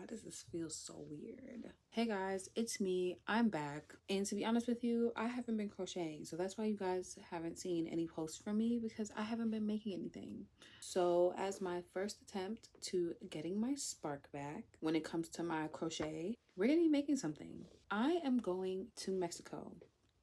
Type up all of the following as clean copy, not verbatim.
does this feel so weird? Hey guys, it's me. I'm back. And to be honest with you, I haven't been crocheting. So that's why you guys haven't seen any posts from me, because I haven't been making anything. So as my first attempt to getting my spark back when it comes to my crochet, we're gonna be making something. I am going to Mexico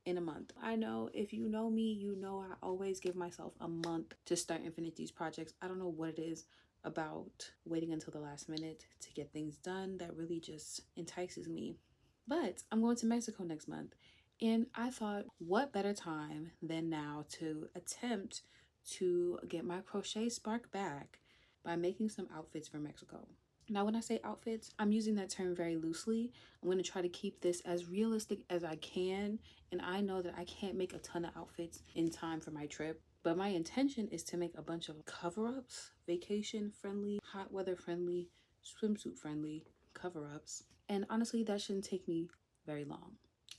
in a month. I know if you know me, you know I always give myself a month to start and finish these projects. I don't know what it is about waiting until the last minute to get things done that really just entices me. But I'm going to Mexico next month, and I thought, what better time than now to attempt to get my crochet spark back by making some outfits for Mexico. Now, when I say outfits, I'm using that term very loosely. I'm going to try to keep this as realistic as I can, and I know that I can't make a ton of outfits in time for my trip, but my intention is to make a bunch of cover-ups, vacation friendly, hot weather friendly, swimsuit friendly cover-ups. And honestly, that shouldn't take me very long.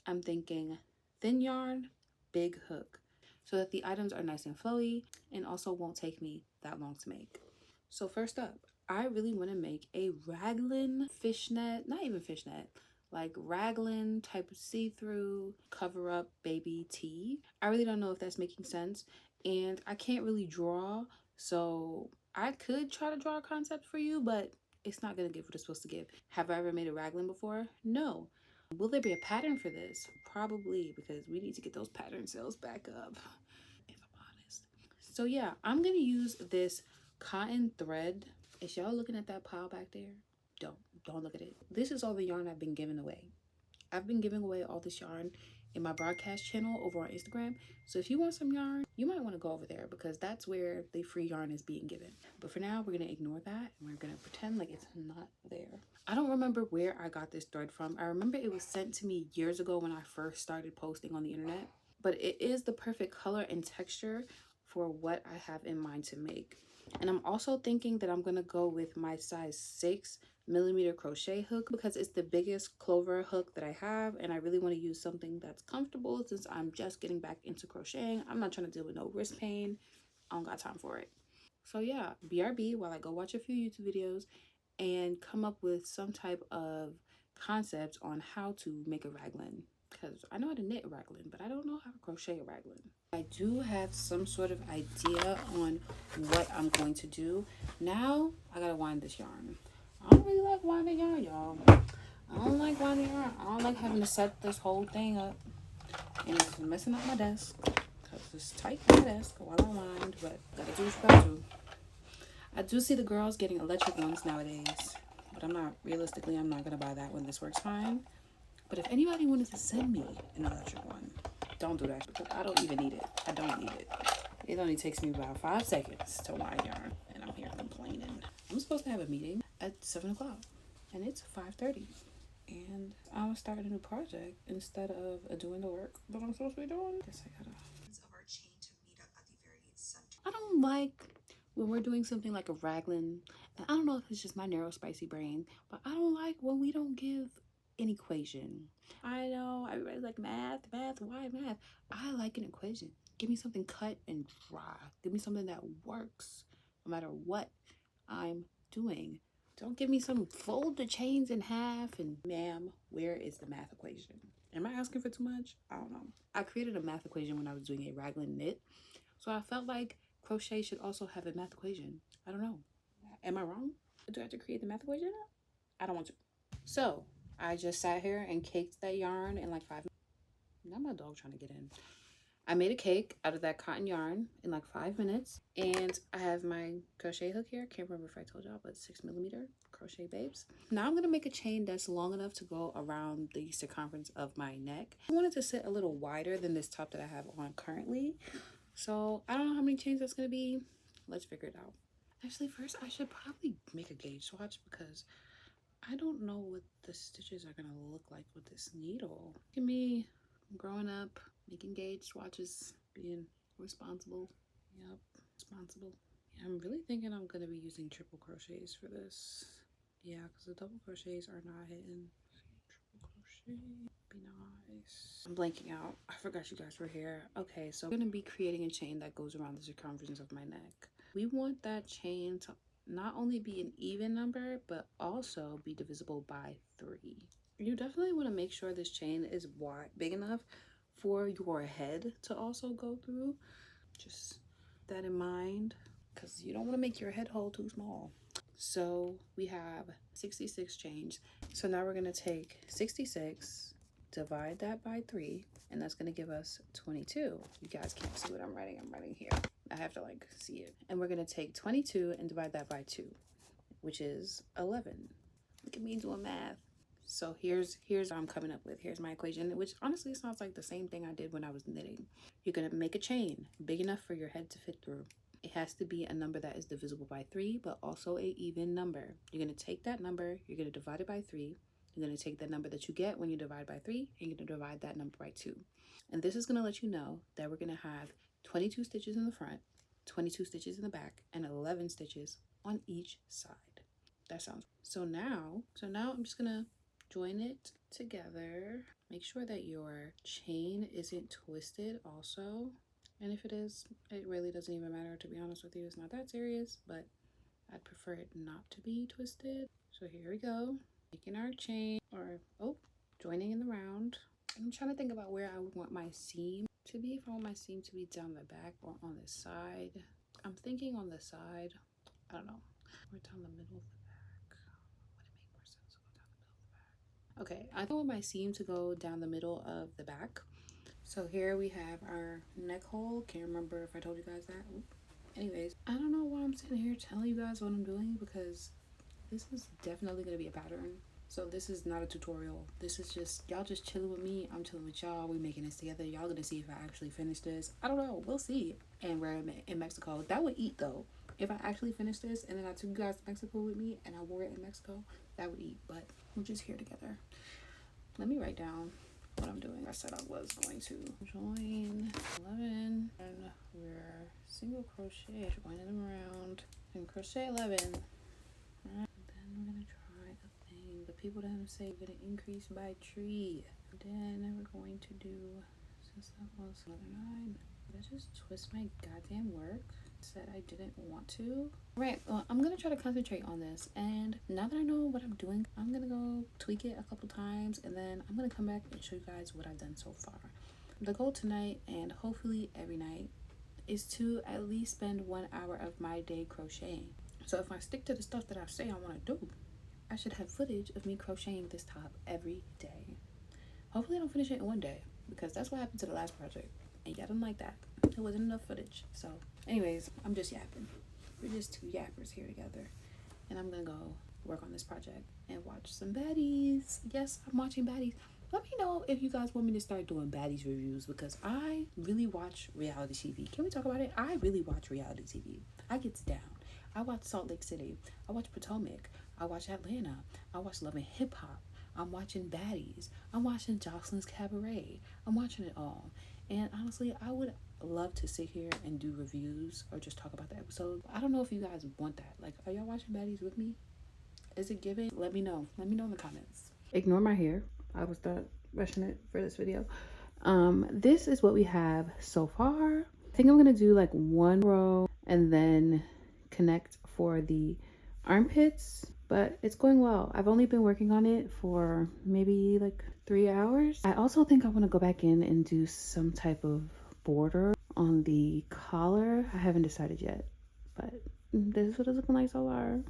I'm thinking thin yarn, big hook, so that the items are nice and flowy and also won't take me that long to make. So first up, I really want to make a raglan fishnet, not even fishnet, like raglan type of see-through cover-up baby tee. I really don't know if that's making sense, and I can't really draw, so I could try to draw a concept for you, but it's not going to give what it's supposed to give. Have I ever made a raglan before? No. Will there be a pattern for this? Probably, because we need to get those pattern sales back up, if I'm honest. So yeah, I'm going to use this cotton thread. Is y'all looking at that pile back there? Don't look at it. This is all the yarn I've been giving away. I've been giving away all this yarn in my broadcast channel over on Instagram. So if you want some yarn, you might want to go over there, because that's where the free yarn is being given. But for now, we're going to ignore that and we're going to pretend like it's not there. I don't remember where I got this thread from. I remember it was sent to me years ago when I first started posting on the internet, but it is the perfect color and texture for what I have in mind to make. And I'm also thinking that I'm going to go with my size 6mm crochet hook, because it's the biggest clover hook that I have, and I really want to use something that's comfortable since I'm just getting back into crocheting. I'm not trying to deal with no wrist pain. I don't got time for it. So yeah, BRB while I go watch a few YouTube videos and come up with some type of concept on how to make a raglan, because I know how to knit a raglan, but I don't know how to crochet a raglan. I do have some sort of idea on what I'm going to do. Now I gotta wind this yarn. I don't really like winding yarn, y'all. I don't like winding yarn. I don't like having to set this whole thing up, and it's messing up my desk, because it's tight on my desk while I wind, but gotta do what you gotta do. I do see the girls getting electric ones nowadays, but I'm not gonna buy that one. This works fine. But if anybody wanted to send me an electric one, don't do that, because I don't even need it. I don't need it. It only takes me about 5 seconds to wind yarn, and I'm here complaining. I'm supposed to have a meeting at 7 o'clock, and it's 5:30. And I'm gonna start a new project instead of doing the work that I'm supposed to be doing. Guess I gotta. I don't like when we're doing something like a raglan, and I don't know if it's just my narrow spicy brain, but I don't like when we don't give an equation. I know everybody's like, math, why math? I like an equation. Give me something cut and dry. Give me something that works no matter what I'm doing. Don't give me some fold the chains in half and ma'am, where is the math equation? Am I asking for too much? I don't know. I created a math equation when I was doing a raglan knit, so I felt like crochet should also have a math equation. I don't know. Am I wrong? Do I have to create the math equation? I don't want to. So I just sat here and caked that yarn in like 5 minutes. Now my dog trying to get in. I made a cake out of that cotton yarn in like 5 minutes. And I have my crochet hook here. Can't remember if I told y'all, but 6mm crochet babes. Now I'm going to make a chain that's long enough to go around the circumference of my neck. I wanted to sit a little wider than this top that I have on currently. So I don't know how many chains that's going to be. Let's figure it out. Actually, first I should probably make a gauge swatch, because I don't know what the stitches are going to look like with this needle. Look at me growing up, making gauge swatches, being responsible. Yep, responsible. Yeah, I'm really thinking I'm going to be using triple crochets for this. Yeah, because the double crochets are not hitting. Triple crochet, be nice. I'm blanking out. I forgot you guys were here. Okay, so I'm going to be creating a chain that goes around the circumference of my neck. We want that chain to not only be an even number, but also be divisible by 3. You definitely want to make sure this chain is wide, big enough for your head to also go through. Just that in mind, because you don't want to make your head hole too small. So we have 66 chains. So now we're going to take 66, divide that by 3, and that's going to give us 22. You guys can't see what I'm writing. I'm writing here. I have to like see it. And we're going to take 22 and divide that by 2, which is 11. Look at me doing math. So here's what I'm coming up with. Here's my equation, which honestly sounds like the same thing I did when I was knitting. You're going to make a chain big enough for your head to fit through. It has to be a number that is divisible by 3, but also a even number. You're going to take that number, you're going to divide it by 3. You're going to take that number that you get when you divide by 3, and you're going to divide that number by 2. And this is going to let you know that we're going to have 22 stitches in the front, 22 stitches in the back, and 11 stitches on each side. That sounds so now I'm just going to join it together. Make sure that your chain isn't twisted also. And if it is, it really doesn't even matter, to be honest with you. It's not that serious, but I'd prefer it not to be twisted. So here we go, making our chain, or joining in the round. I'm trying to think about where I would want my seam to be. If I want my seam to be down the back or on the side. I'm thinking on the side. I don't know. Or down the middle of the back. Would it make more sense to go down the middle of the back? Okay, I want my seam to go down the middle of the back. So here we have our neck hole. Can't remember if I told you guys that. Anyways, I don't know why I'm sitting here telling you guys what I'm doing, because this is definitely going to be a pattern. So this is not a tutorial. This is just y'all just chilling with me. I'm chilling with y'all. We making this together. Y'all gonna see if I actually finish this. I don't know. We'll see. And we're in Mexico. That would eat though. If I actually finished this and then I took you guys to Mexico with me and I wore it in Mexico, that would eat. But we're just here together. Let me write down what I'm doing. I said I was going to join 11, and we're single crochet, joining them around, and crochet 11. Right. Then we're gonna try a thing. The people that say we're gonna increase by 3. Then we're going to do, since that was another 9. Did I just twist my goddamn work? Said I didn't want to. Right, well, I'm gonna try to concentrate on this, and now that I know what I'm doing, I'm gonna go tweak it a couple times, and then I'm gonna come back and show you guys what I've done so far. The goal tonight, and hopefully every night, is to at least spend 1 hour of my day crocheting. So if I stick to the stuff that I say I want to do, I should have footage of me crocheting this top every day. Hopefully I don't finish it in one day, because that's what happened to the last project, and y'all didn't like that. There wasn't enough footage. So anyways, I'm just yapping. We're just two yappers here together, and I'm gonna go work on this project and watch some baddies. Yes, I'm watching baddies. Let me know if you guys want me to start doing baddies reviews, because I really watch reality TV. Can we talk about it? I really watch reality TV. I get down. I watch Salt Lake City. I watch Potomac. I watch Atlanta. I watch Love and Hip Hop. I'm watching baddies. I'm watching Jocelyn's Cabaret. I'm watching it all. And honestly, I would love to sit here and do reviews or just talk about the episode. I don't know if you guys want that. Like, are y'all watching baddies with me? Is it giving? Let me know. Let me know in the comments. Ignore my hair. I will start brushing it for this video. This is what we have so far. I think I'm gonna do like 1 row and then connect for the armpits, but it's going well. I've only been working on it for maybe like 3 hours. I also think I want to go back in and do some type of border on the collar. I haven't decided yet, but this is what it's looking like so far.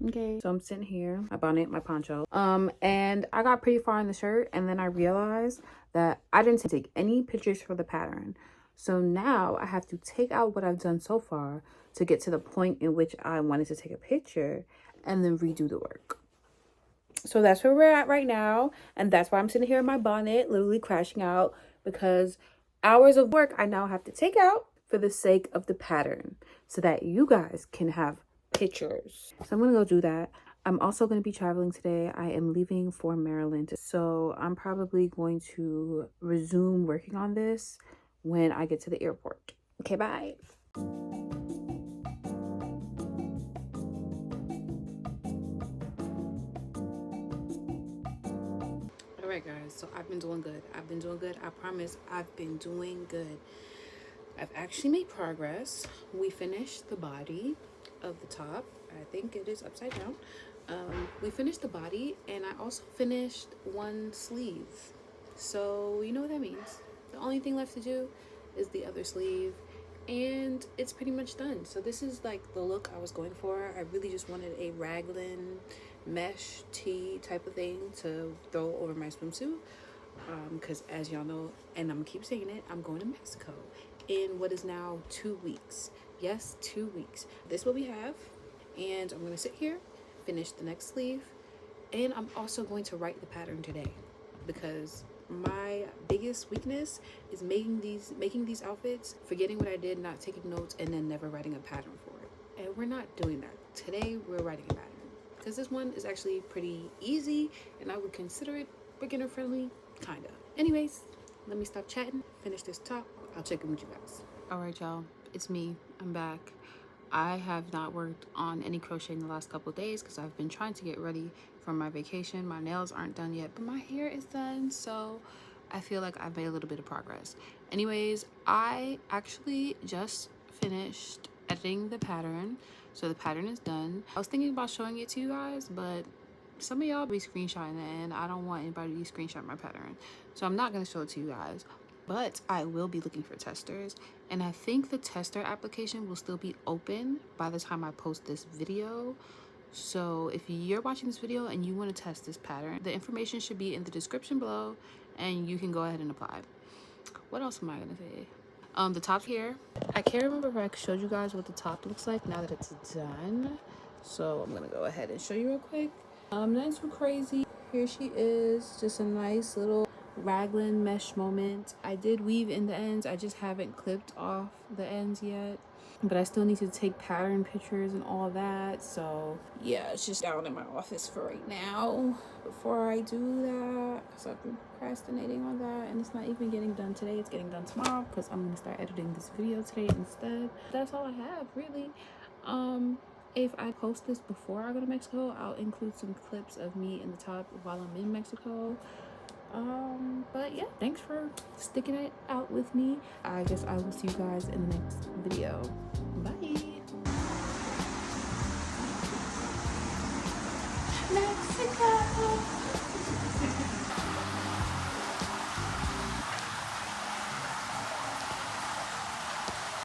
Okay, so I'm sitting here, my bonnet, my poncho, and I got pretty far in the shirt, and then I realized that I didn't take any pictures for the pattern. So now I have to take out what I've done so far to get to the point in which I wanted to take a picture and then redo the work. So that's where we're at right now, and that's why I'm sitting here in my bonnet, literally crashing out, because hours of work I now have to take out for the sake of the pattern so that you guys can have pictures. So I'm gonna go do that. I'm also going to be traveling today. I am leaving for Maryland, so I'm probably going to resume working on this when I get to the airport. Okay, bye. All right, guys, so I've been doing good. I promise I've been doing good. I've actually made progress. We finished the body of the top. I think it is upside down. We finished the body, and I also finished one sleeve. So you know what that means. The only thing left to do is the other sleeve, and it's pretty much done. So this is like the look I was going for. I really just wanted a raglan mesh tee type of thing to throw over my swimsuit, because as y'all know, and I'm gonna keep saying it, I'm going to Mexico in what is now 2 weeks. Yes, 2 weeks. This is what we have, and I'm gonna sit here, finish the next sleeve, and I'm also going to write the pattern today, because my biggest weakness is making these outfits, forgetting what I did, not taking notes, and then never writing a pattern for it. And we're not doing that today. We're writing a pattern, because this one is actually pretty easy, and I would consider it beginner friendly, kinda. Anyways, let me stop chatting, finish this top. I'll check in with you guys. All right, y'all, it's me. I'm back. I have not worked on any crochet in the last couple of days because I've been trying to get ready for my vacation. My nails aren't done yet, but my hair is done, so I feel like I've made a little bit of progress. Anyways, I actually just finished editing the pattern, so the pattern is done. I was thinking about showing it to you guys, but some of y'all be screenshotting it, and I don't want anybody to screenshot my pattern, so I'm not going to show it to you guys. But I will be looking for testers, and I think the tester application will still be open by the time I post this video. So if you're watching this video and you want to test this pattern, the information should be in the description below, and you can go ahead and apply. What else am I gonna say? The top here, I can't remember if I showed you guys what the top looks like now that it's done, so I'm gonna go ahead and show you real quick. Nothing too crazy. Here she is, just a nice little raglan mesh moment. I did weave in the ends, I just haven't clipped off the ends yet, but I still need to take pattern pictures and all that. So yeah, it's just down in my office for right now before I do that, because I've been procrastinating on that, and it's not even getting done today. It's getting done tomorrow because I'm gonna start editing this video today instead. That's all I have, really. If I post this before I go to Mexico, I'll include some clips of me in the top while I'm in Mexico. But yeah, thanks for sticking it out with me. I guess I will see you guys in the next video. Bye. Next.